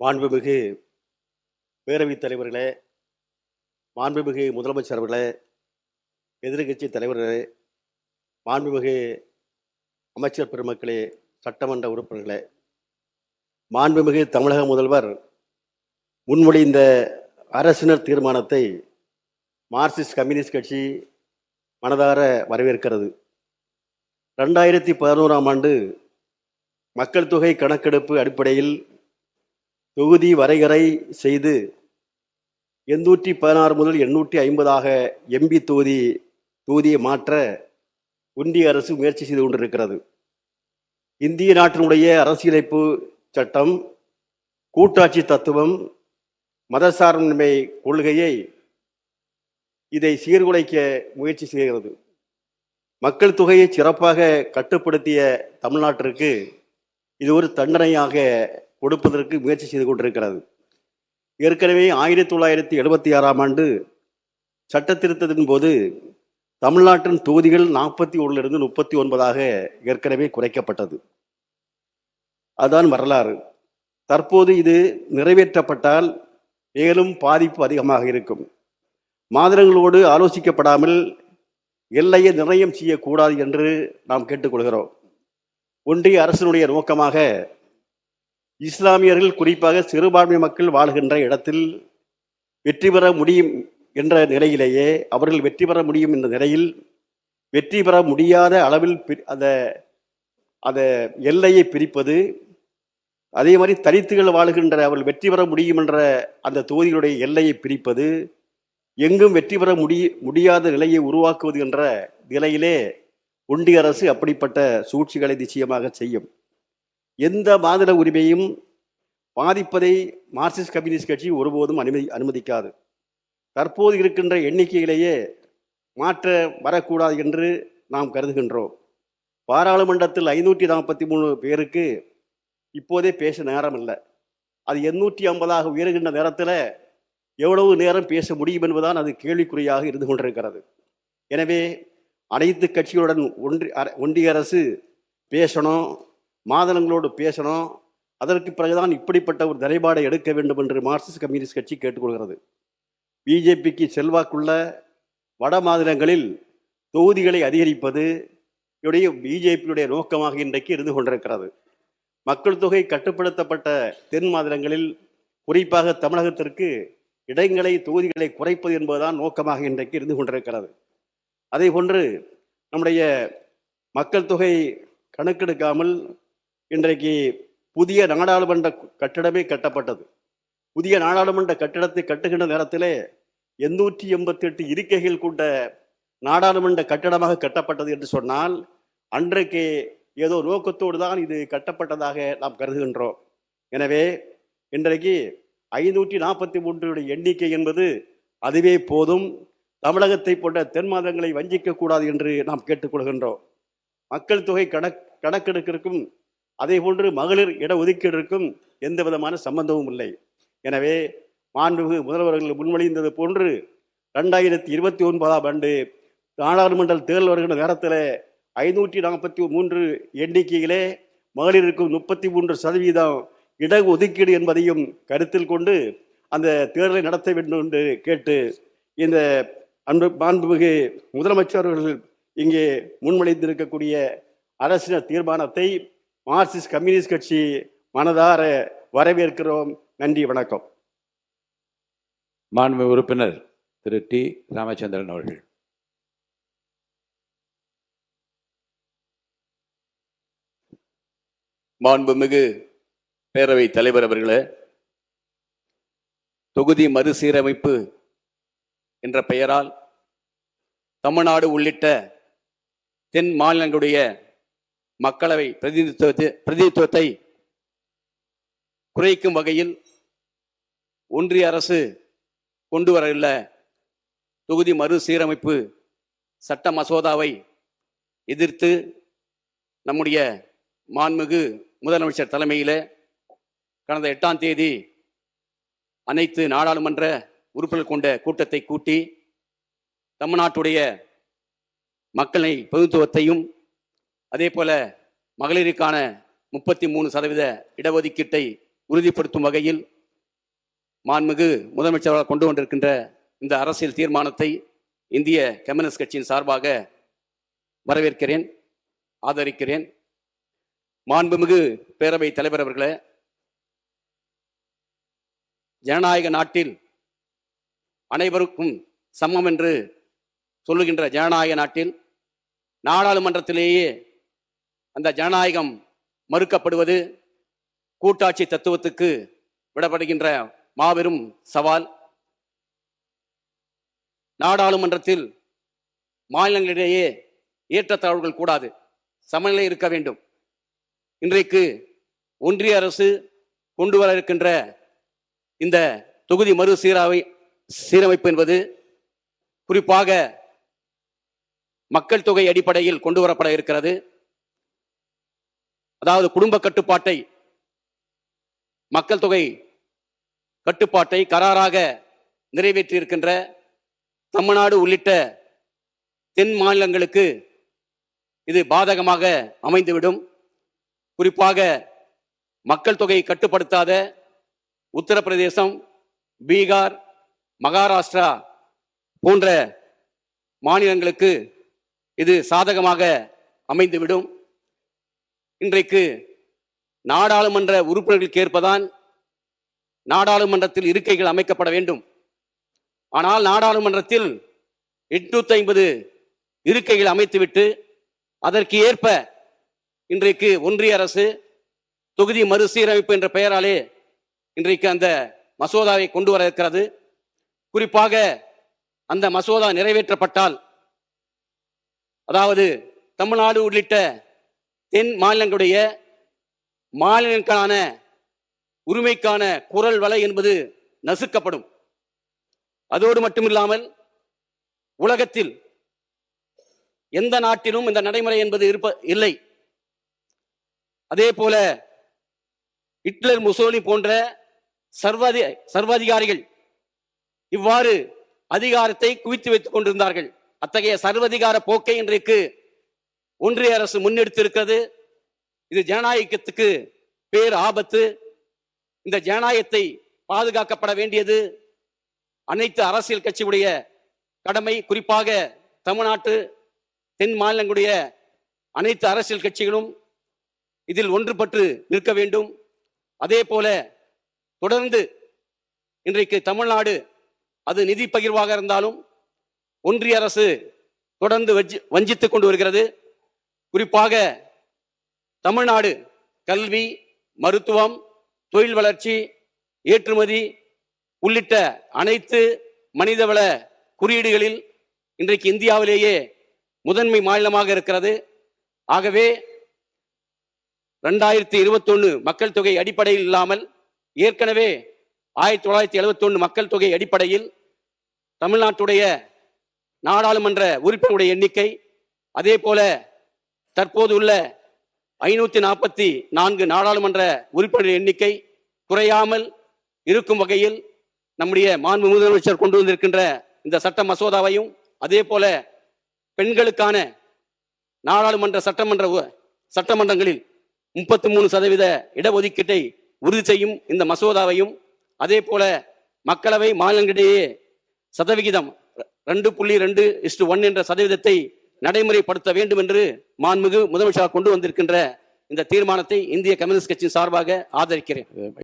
மாண்புமிகு பேரவைத் தலைவர்களே, மாண்புமிகு முதலமைச்சர் அவர்களே, எதிர்க்கட்சி தலைவர்களே, மாண்புமிகு அமைச்சர் பெருமக்களே, சட்டமன்ற உறுப்பினர்களே, மாண்புமிகு தமிழக முதல்வர் முன்மொழிந்த அரசினர் தீர்மானத்தை மார்க்சிஸ்ட் கம்யூனிஸ்ட் கட்சி மனதார வரவேற்கிறது. 2011ஆம் ஆண்டு மக்கள் தொகை கணக்கெடுப்பு அடிப்படையில் தொகுதி வரையறை செய்து 816 முதல் 850 எம்பி தொகுதியை மாற்ற ஒன்றிய அரசு முயற்சி செய்து கொண்டிருக்கிறது. இந்திய நாட்டினுடைய அரசியலமைப்பு சட்டம், கூட்டாட்சி தத்துவம், மதசார்பின்மை கொள்கையை இதை சீர்குலைக்க முயற்சி செய்கிறது. மக்கள் தொகையை சிறப்பாக கட்டுப்படுத்திய தமிழ்நாட்டிற்கு இது ஒரு தண்டனையாக கொடுப்பதற்கு முயற்சி செய்து கொண்டிருக்கிறது. ஏற்கனவே 1976ஆம் ஆண்டு சட்ட திருத்தத்தின் போது தமிழ்நாட்டின் தொகுதிகள் 41 39 ஏற்கனவே குறைக்கப்பட்டது. அதுதான் வரலாறு. தற்போது இது நிறைவேற்றப்பட்டால் மேலும் பாதிப்பு அதிகமாக இருக்கும். மாநிலங்களோடு ஆலோசிக்கப்படாமல் எல்லையை நிர்ணயம் செய்யக்கூடாது என்று நாம் கேட்டுக்கொள்கிறோம். ஒன்றிய அரசினுடைய நோக்கமாக இஸ்லாமியர்கள், குறிப்பாக சிறுபான்மை மக்கள் வாழ்கின்ற இடத்தில் வெற்றி பெற முடியும் என்ற நிலையிலேயே அவர்கள் வெற்றி பெற முடியும் என்ற நிலையில் வெற்றி பெற முடியாத அளவில் அந்த எல்லையை பிரிப்பது, அதே மாதிரி தலித்துகள் வாழ்கின்ற அவர்கள் வெற்றி பெற முடியும் என்ற அந்த தொகுதிகளுடைய எல்லையை பிரிப்பது, எங்கும் வெற்றி பெற முடியாத நிலையை உருவாக்குவது என்ற நிலையிலே ஒன்றிய அரசு அப்படிப்பட்ட சூழ்ச்சிகளை நிச்சயமாக செய்யும். எந்த மாநில உரிமையும் பாதிப்பதை மார்க்சிஸ்ட் கம்யூனிஸ்ட் கட்சி ஒருபோதும் அனுமதிக்காது. தற்போது இருக்கின்ற எண்ணிக்கையிலேயே மாற்ற வரக்கூடாது என்று நாம் கருதுகின்றோம். பாராளுமன்றத்தில் 543 பேருக்கு இப்போதே பேச நேரம் இல்லை. அது 850 உயர்கின்ற நேரத்தில் எவ்வளவு நேரம் பேச முடியும் என்பதுதான் அது கேள்விக்குறியாக இருந்து கொண்டிருக்கிறது. எனவே அனைத்து கட்சிகளுடன் ஒன்றிய அரசு பேசணும், மாநிலங்களோடு பேசணும். அதற்கு பிறகுதான் இப்படிப்பட்ட ஒரு நிலைப்பாடை எடுக்க வேண்டும் என்று மார்க்சிஸ்ட் கம்யூனிஸ்ட் கட்சி கேட்டுக்கொள்கிறது. பிஜேபிக்கு செல்வாக்குள்ள வட மாநிலங்களில் தொகுதிகளை அதிகரிப்பது பிஜேபியுடைய நோக்கமாக இன்றைக்கு இருந்து கொண்டிருக்கிறது. மக்கள் தொகை கட்டுப்படுத்தப்பட்ட தென் மாநிலங்களில், குறிப்பாக தமிழகத்திற்கு தொகுதிகளை குறைப்பது என்பதுதான் நோக்கமாக இன்றைக்கு இருந்து கொண்டிருக்கிறது. அதே போன்று நம்முடைய மக்கள் தொகை கணக்கெடுக்காமல் இன்றைக்கு புதிய நாடாளுமன்ற கட்டிடமே கட்டப்பட்டது. புதிய நாடாளுமன்ற கட்டிடத்தை கட்டுகின்ற நேரத்தில் 888 இருக்கைகள் கொண்ட நாடாளுமன்ற கட்டிடமாக கட்டப்பட்டது என்று சொன்னால், அன்றைக்கு ஏதோ நோக்கத்தோடு தான் இது கட்டப்பட்டதாக நாம் கருதுகின்றோம். எனவே இன்றைக்கு 543 எண்ணிக்கை என்பது அதுவே போதும். தமிழகத்தை போன்ற தென் மாநிலங்களை வஞ்சிக்கக்கூடாது என்று நாம் கேட்டுக்கொள்கின்றோம். மக்கள் தொகை கணக்கெடுப்பிற்கும் அதே போன்று மகளிர் இடஒதுக்கீட்டிற்கும் எந்த விதமான சம்பந்தமும் இல்லை. எனவே மாண்புமிகு முதல்வர்கள் முன்மொழிந்தது போன்று 2029ஆம் ஆண்டு நாடாளுமன்ற தேர்தல் வருகின்ற நேரத்தில் 543 எண்ணிக்கையிலே மகளிருக்கும் 33% இடஒதுக்கீடு என்பதையும் கருத்தில் கொண்டு அந்த தேர்தலை நடத்த வேண்டும் என்று கேட்டு, இந்த மாண்புமிகு முதலமைச்சர்கள் இங்கே முன்மொழிந்திருக்கக்கூடிய அரசினர் தீர்மானத்தை மார்க்சிஸ்ட் கம்யூனிஸ்ட் கட்சி மனதார வரவேற்கிறோம். நன்றி, வணக்கம். மாண்புமிகு உறுப்பினர் திரு டி. ராமச்சந்திரன் அவர்கள். மாண்புமிகு பேரவைத் தலைவர் அவர்களே, தொகுதி மறுசீரமைப்பு என்ற பெயரால் தமிழ்நாடு உள்ளிட்ட தென் மாநிலங்களுடைய மக்களவை பிரதிநிதித்துவத்தை குறைக்கும் வகையில் ஒன்றிய அரசு கொண்டு வரவுள்ள தொகுதி மறுசீரமைப்பு சட்ட மசோதாவை எதிர்த்து நம்முடைய மாண்புமிகு முதலமைச்சர் தலைமையில் கடந்த 8ஆம் தேதி அனைத்து நாடாளுமன்ற உறுப்பினர்கள் கொண்ட கூட்டத்தை கூட்டி தமிழ்நாட்டுடைய மக்களை பிரதிநிதித்துவத்தையும் அதே போல மகளிருக்கான 33% இடஒதுக்கீட்டை உறுதிப்படுத்தும் வகையில் மாண்புமிகு முதலமைச்சர் அவர்கள் கொண்டு வந்திருக்கின்ற இந்த அரசியல் தீர்மானத்தை இந்திய கம்யூனிஸ்ட் கட்சியின் சார்பாக வரவேற்கிறேன், ஆதரிக்கிறேன். மாண்புமிகு பேரவை தலைவர் அவர்களே, ஜனநாயக நாட்டில் அனைவருக்கும் சமம் என்று சொல்லுகின்ற ஜனநாயக நாட்டில் நாடாளுமன்றத்திலேயே அந்த ஜனநாயகம் மறுக்கப்படுவது கூட்டாட்சி தத்துவத்துக்கு விடப்படுகின்ற மாபெரும் சவால். நாடாளுமன்றத்தில் மாநிலங்களிடையே ஏற்றத்தாழ்வுகள் கூடாது, சமநிலை இருக்க வேண்டும். இன்றைக்கு ஒன்றிய அரசு கொண்டு வர இருக்கின்ற இந்த தொகுதி சீரமைப்பு என்பது குறிப்பாக மக்கள் தொகை அடிப்படையில் கொண்டு வரப்பட இருக்கிறது. அதாவது குடும்ப கட்டுப்பாட்டை, மக்கள் தொகை கட்டுப்பாட்டை கராராக நிறைவேற்றி இருக்கின்ற தமிழ்நாடு உள்ளிட்ட தென் மாநிலங்களுக்கு இது பாதகமாக அமைந்துவிடும். குறிப்பாக மக்கள் தொகை கட்டுப்படுத்தாத உத்தரப்பிரதேசம், பீகார், மகாராஷ்டிரா போன்ற மாநிலங்களுக்கு இது சாதகமாக அமைந்துவிடும். இன்றைக்கு நாடாளுமன்ற உறுப்பினர்களுக்கு ஏற்பதான் நாடாளுமன்றத்தில் இருக்கைகள் அமைக்கப்பட வேண்டும். ஆனால் நாடாளுமன்றத்தில் 850 இருக்கைகள் அமைத்துவிட்டு அதற்கு ஏற்ப இன்றைக்கு ஒன்றிய அரசு தொகுதி மறுசீரமைப்பு என்ற பெயராலே இன்றைக்கு அந்த மசோதாவை கொண்டு வர இருக்கிறது. குறிப்பாக அந்த மசோதா நிறைவேற்றப்பட்டால், அதாவது தமிழ்நாடு உள்ளிட்ட தென் மாநிலங்களுடைய மாநிலங்களுக்கான உரிமைக்கான குரல் வலை என்பது நசுக்கப்படும். அதோடு மட்டுமில்லாமல் உலகத்தில் எந்த நாட்டிலும் இந்த நடைமுறை என்பது இல்லை. அதே போல ஹிட்லர், முசோலினி போன்ற சர்வாதிகாரிகள் இவ்வாறு அதிகாரத்தை குவித்து வைத்துக் கொண்டிருந்தார்கள். அத்தகைய சர்வதிகார போக்கை இன்றைக்கு ஒன்றிய அரசு முன்னெடுத்திருக்கிறது. இது ஜனநாயகத்துக்கு பேர் ஆபத்து. இந்த ஜனநாயகத்தை பாதுகாக்கப்பட வேண்டியது அனைத்து அரசியல் கட்சியுடைய கடமை. குறிப்பாக தமிழ்நாட்டு தென் மாநிலங்களுடைய அனைத்து அரசியல் கட்சிகளும் இதில் ஒன்றுபட்டு நிற்க வேண்டும். அதே போல தொடர்ந்து இன்றைக்கு தமிழ்நாடு அது நிதி பகிர்வாக இருந்தாலும் ஒன்றிய அரசு தொடர்ந்து வஞ்சித்துக் கொண்டு வருகிறது. குறிப்பாக தமிழ்நாடு கல்வி, மருத்துவம், தொழில் வளர்ச்சி, ஏற்றுமதி உள்ளிட்ட அனைத்து மனிதவள குறியீடுகளில் இன்றைக்கு இந்தியாவிலேயே முதன்மை மாநிலமாக இருக்கிறது. ஆகவே 2021 மக்கள் தொகை அடிப்படையில் இல்லாமல் ஏற்கனவே 1971 மக்கள் தொகை அடிப்படையில் தமிழ்நாட்டுடைய நாடாளுமன்ற உறுப்பினருடைய எண்ணிக்கை, அதே போல தற்போது உள்ள 544 நாடாளுமன்ற உறுப்பினர் எண்ணிக்கை குறையாமல் இருக்கும் வகையில் நம்முடைய மாண்பு முதலமைச்சர் கொண்டு வந்திருக்கின்ற இந்த சட்ட மசோதாவையும், அதே போல பெண்களுக்கான நாடாளுமன்ற சட்டமன்றங்களில் 33% இடஒதுக்கீட்டை உறுதி செய்யும் இந்த மசோதாவையும், அதே போல மக்களவை மாநிலங்களிடையே சதவிகிதம் 2.2:1 என்ற சதவீதத்தை நடைமுறைப்படுத்த வேண்டும் என்று மாண்புமிகு முதலமைச்சர் கொண்டு வந்திருக்கின்ற இந்த தீர்மானத்தை இந்திய கம்யூனிஸ்ட் கட்சியின் சார்பாக ஆதரிக்கிறேன்.